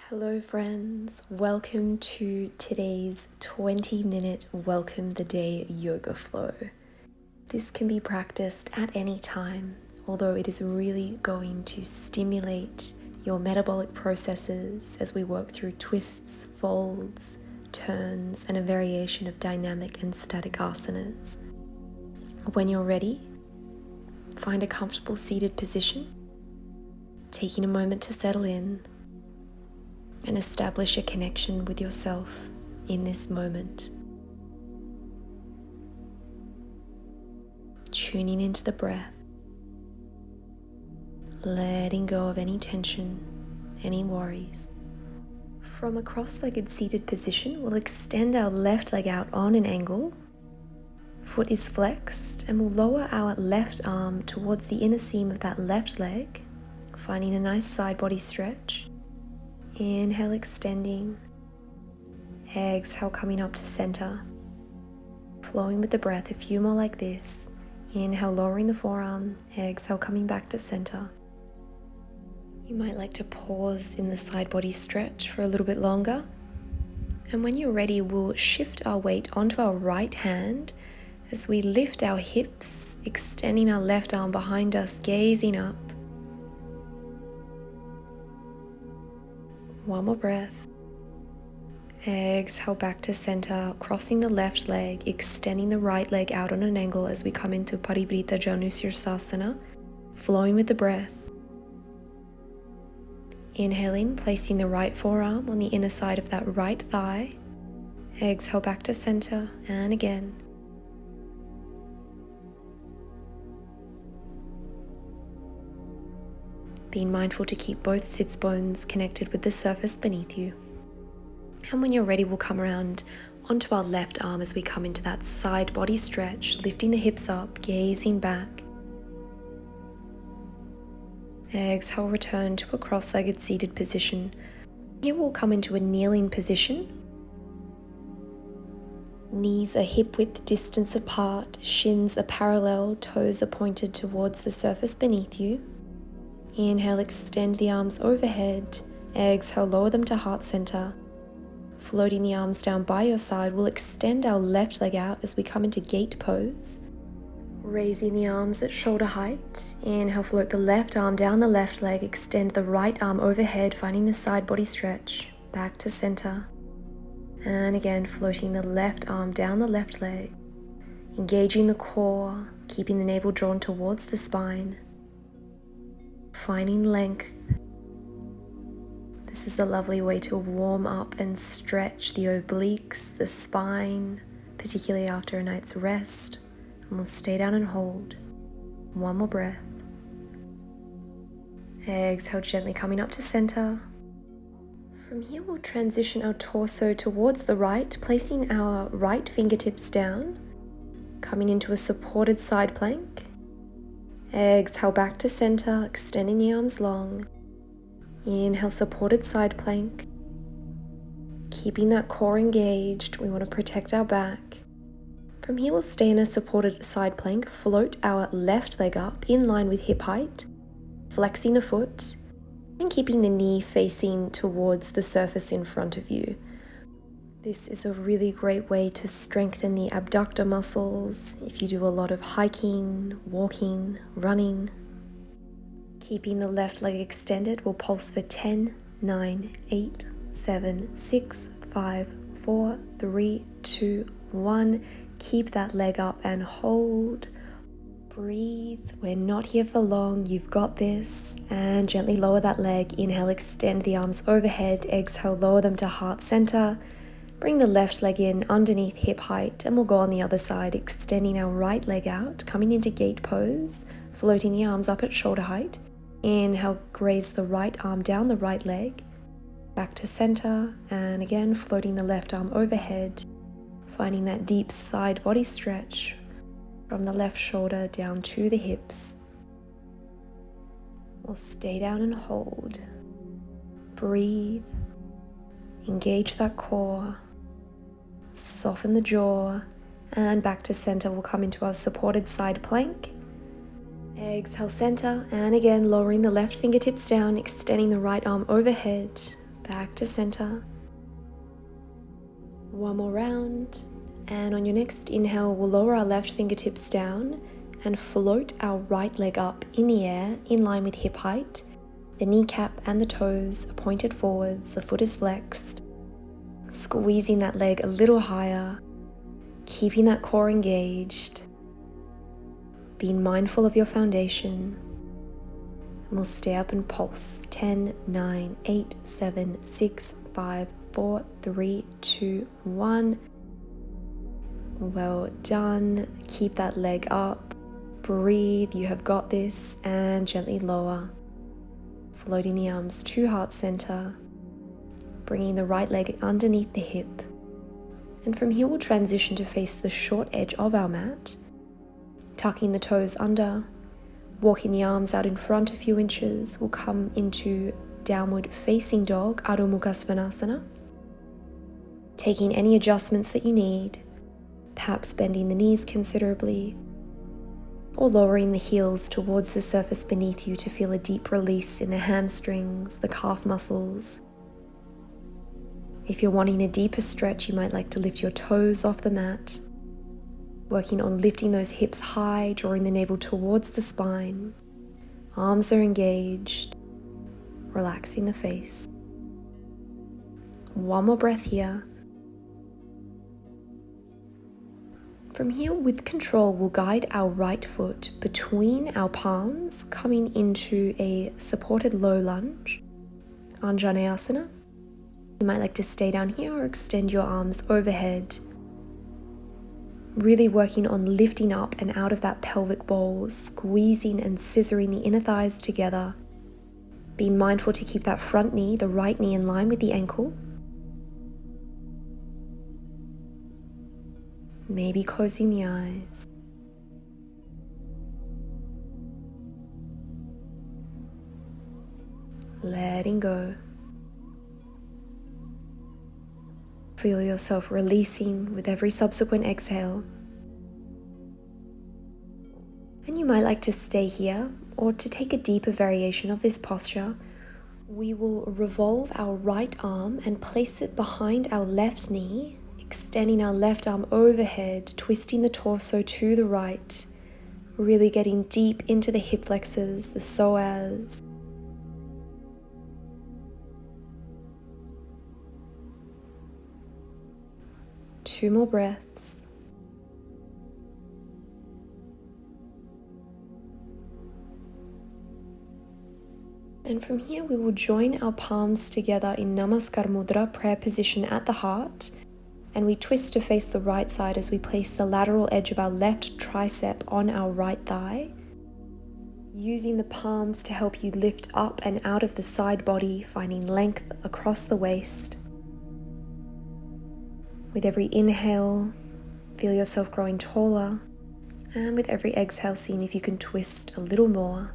Hello friends, welcome to today's 20-minute Welcome the Day yoga flow. This can be practiced at any time, although it is really going to stimulate your metabolic processes as we work through twists, folds, turns, and a variation of dynamic and static asanas. When you're ready, find a comfortable seated position, taking a moment to settle in and establish a connection with yourself in this moment. Tuning into the breath, letting go of any tension, any worries. From a cross-legged seated position, we'll extend our left leg out on an angle. Foot is flexed, and we'll lower our left arm towards the inner seam of that left leg, finding a nice side body stretch. Inhale, extending. Exhale, coming up to center. Flowing with the breath, a few more like this. Inhale, lowering the forearm. Exhale, coming back to center. You might like to pause in the side body stretch for a little bit longer. And when you're ready, we'll shift our weight onto our right hand as we lift our hips, extending our left arm behind us, gazing up. One more breath. Exhale back to center, crossing the left leg, extending the right leg out on an angle as we come into Vasisthasana, flowing with the breath. Inhaling, placing the right forearm on the inner side of that right thigh. Exhale back to center, and again. Being mindful to keep both sits bones connected with the surface beneath you. And when you're ready, we'll come around onto our left arm as we come into that side body stretch, lifting the hips up, gazing back. Exhale, return to a cross-legged seated position. Here we'll come into a kneeling position. Knees are hip-width distance apart, shins are parallel, toes are pointed towards the surface beneath you. Inhale, extend the arms overhead. Exhale, lower them to heart center. Floating the arms down by your side, we'll extend our left leg out as we come into gate pose. Raising the arms at shoulder height. Inhale, float the left arm down the left leg. Extend the right arm overhead, finding a side body stretch. Back to center. And again, floating the left arm down the left leg. Engaging the core, keeping the navel drawn towards the spine. Finding length. This is a lovely way to warm up and stretch the obliques, the spine, particularly after a night's rest. And we'll stay down and hold. One more breath. Exhale, gently coming up to center. From here, we'll transition our torso towards the right, placing our right fingertips down, coming into a supported side plank. Exhale back to center, extending the arms long. Inhale, supported side plank. Keeping that core engaged, we want to protect our back. From here, we'll stay in a supported side plank, float our left leg up in line with hip height, flexing the foot, and keeping the knee facing towards the surface in front of you. This is a really great way to strengthen the abductor muscles if you do a lot of hiking, walking, running. Keeping the left leg extended, we'll pulse for 10, 9, 8, 7, 6, 5, 4, 3, 2, 1. Keep that leg up and hold. Breathe. We're not here for long. You've got this. And gently lower that leg. Inhale, extend the arms overhead. Exhale, lower them to heart center. Bring the left leg in underneath hip height, and we'll go on the other side, extending our right leg out, coming into gate pose, floating the arms up at shoulder height. Inhale, graze the right arm down the right leg, back to center, and again floating the left arm overhead, finding that deep side body stretch from the left shoulder down to the hips. We'll stay down and hold. Breathe. Engage that core. Soften the jaw, and back to center. We'll come into our supported side plank. Exhale, center, and again lowering the left fingertips down, extending the right arm overhead, Back to center. One more round. And on your next inhale, we'll lower our left fingertips down and float our right leg up in the air in line with hip height. The kneecap and the toes are pointed forwards, the foot is flexed. Squeezing that leg a little higher, keeping that core engaged. Being mindful of your foundation. And we'll stay up and pulse. 10, 9, 8, 7, 6, 5, 4, 3, 2, 1. Well done. Keep that leg up. Breathe, you have got this. And gently lower. Floating the arms to heart center. Bringing the right leg underneath the hip. And from here we'll transition to face the short edge of our mat. Tucking the toes under, walking the arms out in front a few inches, we'll come into downward facing dog, Adho Mukha Svanasana. Taking any adjustments that you need, perhaps bending the knees considerably, or lowering the heels towards the surface beneath you to feel a deep release in the hamstrings, the calf muscles. If you're wanting a deeper stretch, you might like to lift your toes off the mat. Working on lifting those hips high, drawing the navel towards the spine. Arms are engaged, relaxing the face. One more breath here. From here, with control, we'll guide our right foot between our palms, coming into a supported low lunge, Anjaneyasana. You might like to stay down here or extend your arms overhead. Really working on lifting up and out of that pelvic bowl, squeezing and scissoring the inner thighs together. Being mindful to keep that front knee, the right knee, in line with the ankle. Maybe closing the eyes. Letting go. Feel yourself releasing with every subsequent exhale. And you might like to stay here, or to take a deeper variation of this posture, we will revolve our right arm and place it behind our left knee, extending our left arm overhead, twisting the torso to the right, really getting deep into the hip flexors, the psoas. Two more breaths. And from here we will join our palms together in Namaskar Mudra, prayer position at the heart. And we twist to face the right side as we place the lateral edge of our left tricep on our right thigh. Using the palms to help you lift up and out of the side body, finding length across the waist. With every inhale, feel yourself growing taller. And with every exhale, seeing if you can twist a little more.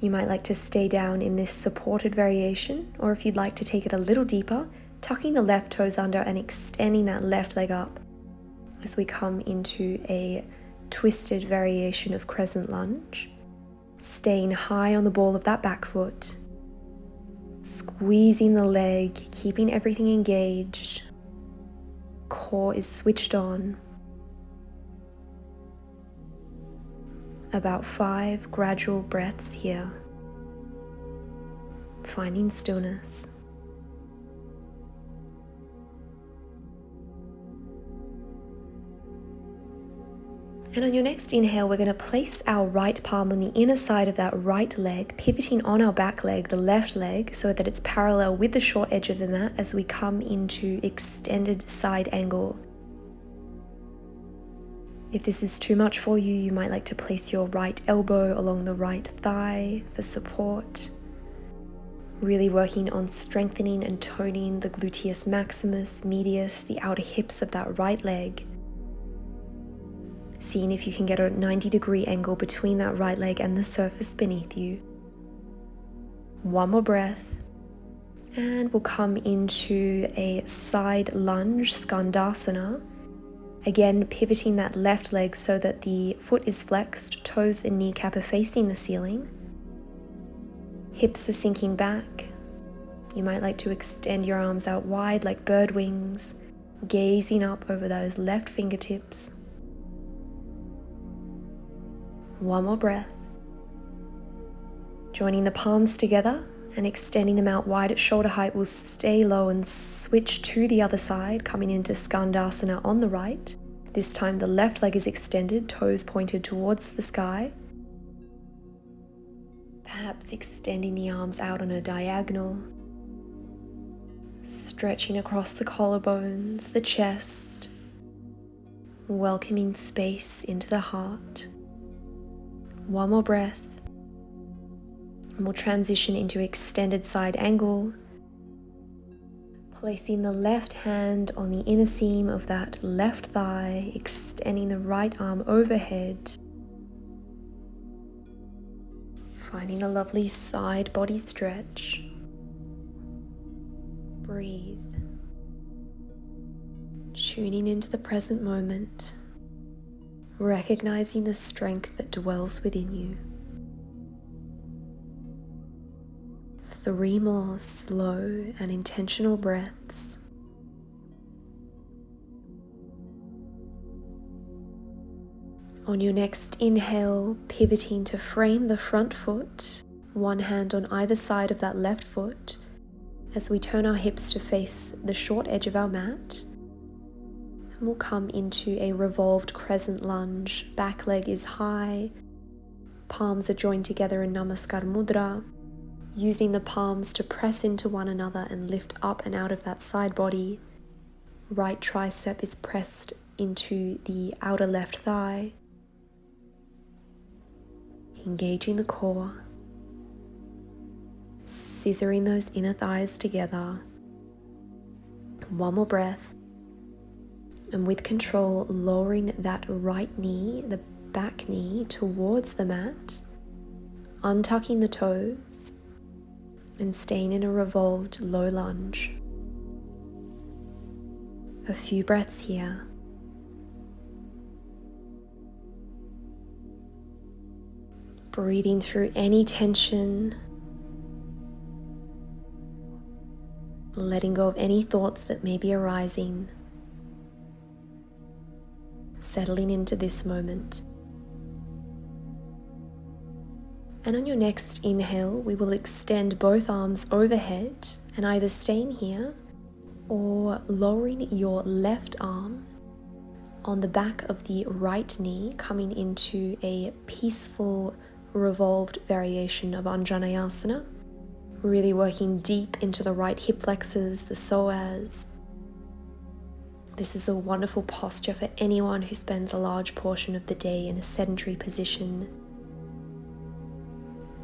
You might like to stay down in this supported variation, or if you'd like to take it a little deeper, tucking the left toes under and extending that left leg up as we come into a twisted variation of crescent lunge. Staying high on the ball of that back foot, squeezing the leg, keeping everything engaged. Core is switched on. About 5 gradual breaths here, finding stillness. And on your next inhale, we're going to place our right palm on the inner side of that right leg, pivoting on our back leg, the left leg, so that it's parallel with the short edge of the mat as we come into extended side angle. If this is too much for you, you might like to place your right elbow along the right thigh for support. Really working on strengthening and toning the gluteus maximus, medius, the outer hips of that right leg. Seeing if you can get a 90-degree angle between that right leg and the surface beneath you. One more breath. And we'll come into a side lunge, Skandasana. Again, pivoting that left leg so that the foot is flexed, toes and kneecap are facing the ceiling. Hips are sinking back. You might like to extend your arms out wide like bird wings, gazing up over those left fingertips. One more breath. Joining the palms together and extending them out wide at shoulder height, we'll stay low and switch to the other side, coming into Skandasana on the right. This time the left leg is extended, toes pointed towards the sky. Perhaps extending the arms out on a diagonal, stretching across the collarbones, the chest, welcoming space into the heart. One more breath, and we'll transition into extended side angle, placing the left hand on the inner seam of that left thigh, extending the right arm overhead, finding a lovely side body stretch. Breathe, tuning into the present moment, recognizing the strength that dwells within you. 3 more slow and intentional breaths. On your next inhale, pivoting to frame the front foot, one hand on either side of that left foot, as we turn our hips to face the short edge of our mat. And we'll come into a revolved crescent lunge. Back leg is high, palms are joined together in Namaskar Mudra, using the palms to press into one another and lift up and out of that side body. Right tricep is pressed into the outer left thigh, engaging the core, scissoring those inner thighs together. One more breath, and with control, lowering that right knee, the back knee, towards the mat, untucking the toes, and staying in a revolved low lunge. A few breaths here. Breathing through any tension, letting go of any thoughts that may be arising, settling into this moment. And on your next inhale, we will extend both arms overhead and either staying here or lowering your left arm on the back of the right knee, coming into a peaceful revolved variation of Anjaneyasana, really working deep into the right hip flexors, the psoas. This is a wonderful posture for anyone who spends a large portion of the day in a sedentary position.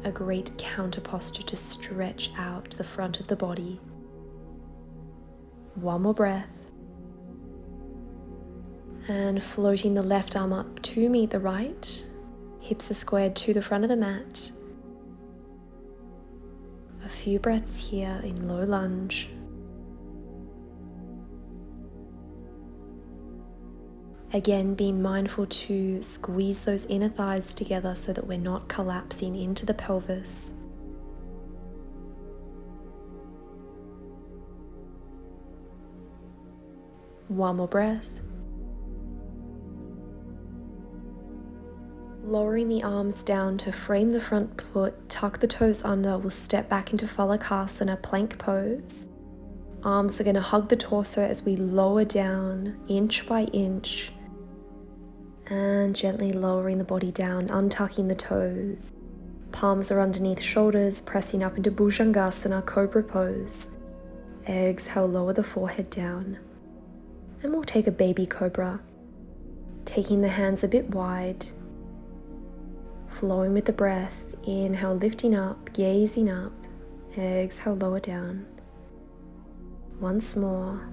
A great counter posture to stretch out the front of the body. One more breath. And floating the left arm up to meet the right. Hips are squared to the front of the mat. A few breaths here in low lunge. Again, being mindful to squeeze those inner thighs together so that we're not collapsing into the pelvis. One more breath. Lowering the arms down to frame the front foot, tuck the toes under, we'll step back into Parighasana, plank pose. Arms are going to hug the torso as we lower down inch by inch, and gently lowering the body down, untucking the toes. Palms are underneath shoulders, pressing up into Bhujangasana, cobra pose. Exhale, lower the forehead down. And we'll take a baby cobra, taking the hands a bit wide, flowing with the breath. Inhale, lifting up, gazing up. Exhale, lower down. Once more.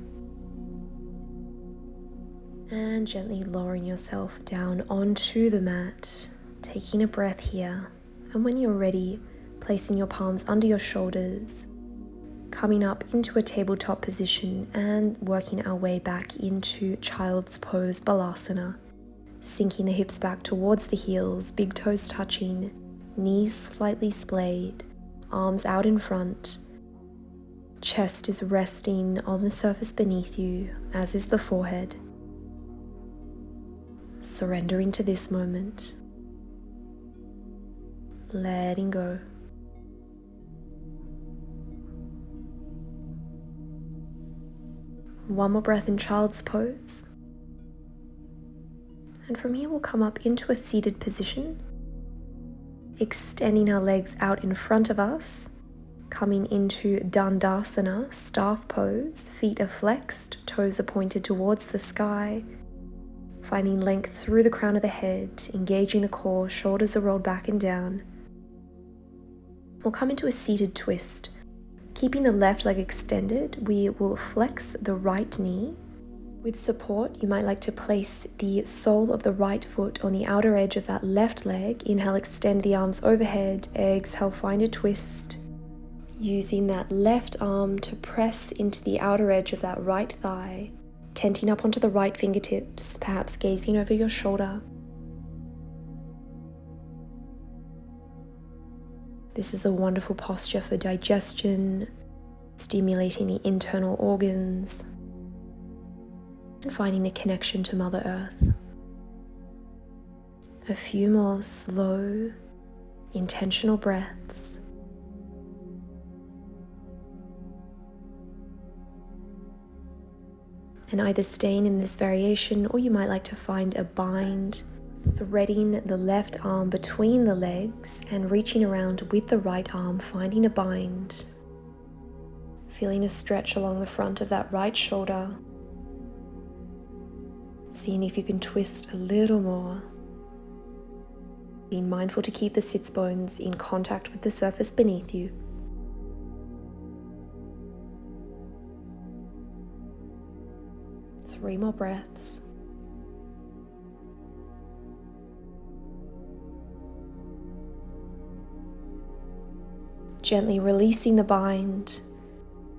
And gently lowering yourself down onto the mat, taking a breath here. And when you're ready, placing your palms under your shoulders, coming up into a tabletop position and working our way back into child's pose, balasana. Sinking the hips back towards the heels, big toes touching, knees slightly splayed, arms out in front. Chest is resting on the surface beneath you, as is the forehead. Surrendering to this moment. Letting go. One more breath in child's pose. And from here we'll come up into a seated position, extending our legs out in front of us, coming into Dandasana, staff pose. Feet are flexed, toes are pointed towards the sky, finding length through the crown of the head, engaging the core, shoulders are rolled back and down. We'll come into a seated twist. Keeping the left leg extended, we will flex the right knee. With support, you might like to place the sole of the right foot on the outer edge of that left leg. Inhale, extend the arms overhead. Exhale, find a twist. Using that left arm to press into the outer edge of that right thigh, tenting up onto the right fingertips, perhaps gazing over your shoulder. This is a wonderful posture for digestion, stimulating the internal organs, and finding a connection to Mother Earth. A few more slow, intentional breaths. And either staying in this variation, or you might like to find a bind, threading the left arm between the legs and reaching around with the right arm, finding a bind. Feeling a stretch along the front of that right shoulder. Seeing if you can twist a little more. Being mindful to keep the sits bones in contact with the surface beneath you. Three more breaths. Gently releasing the bind,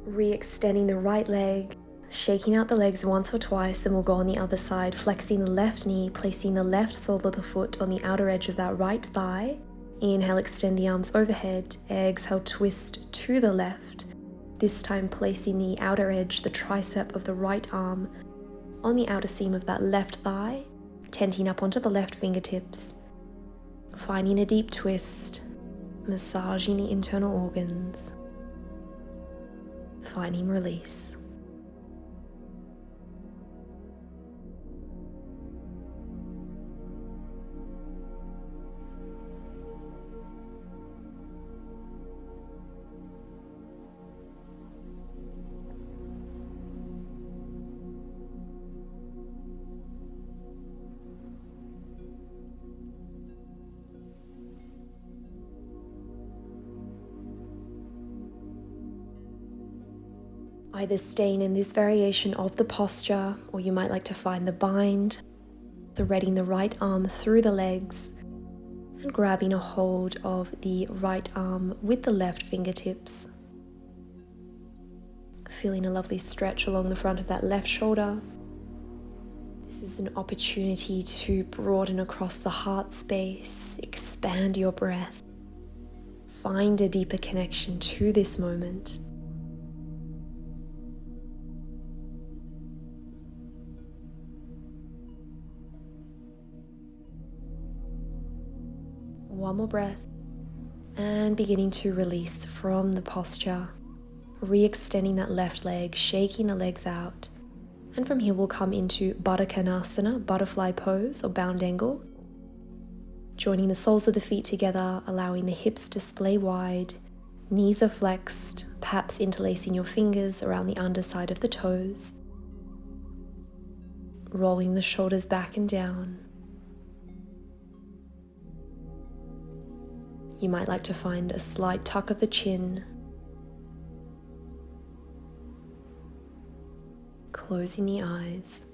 re-extending the right leg, shaking out the legs once or twice, and we'll go on the other side, flexing the left knee, placing the left sole of the foot on the outer edge of that right thigh. Inhale, extend the arms overhead. Exhale, twist to the left. This time placing the outer edge, the tricep of the right arm, on the outer seam of that left thigh, tenting up onto the left fingertips, finding a deep twist, massaging the internal organs, finding release. Either staying in this variation of the posture, or you might like to find the bind, threading the right arm through the legs and grabbing a hold of the right arm with the left fingertips. Feeling a lovely stretch along the front of that left shoulder. This is an opportunity to broaden across the heart space, expand your breath, find a deeper connection to this moment. One more breath, and beginning to release from the posture, re-extending that left leg, shaking the legs out, and from here we'll come into Parighasana, butterfly pose or bound angle, joining the soles of the feet together, allowing the hips to splay wide, knees are flexed, perhaps interlacing your fingers around the underside of the toes, rolling the shoulders back and down. You might like to find a slight tuck of the chin, closing the eyes,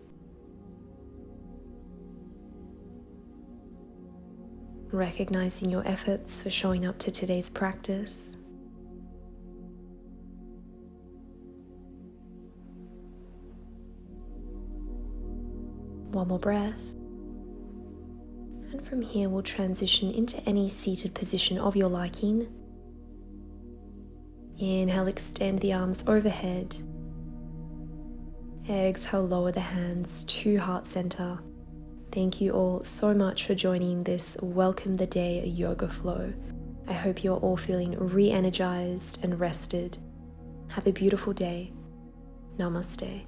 recognizing your efforts for showing up to today's practice. One more breath. And from here we'll transition into any seated position of your liking. Inhale, extend the arms overhead. Exhale, lower the hands to heart center. Thank you all so much for joining this Welcome the Day yoga flow. I hope you're all feeling re-energized and rested. Have a beautiful day. Namaste.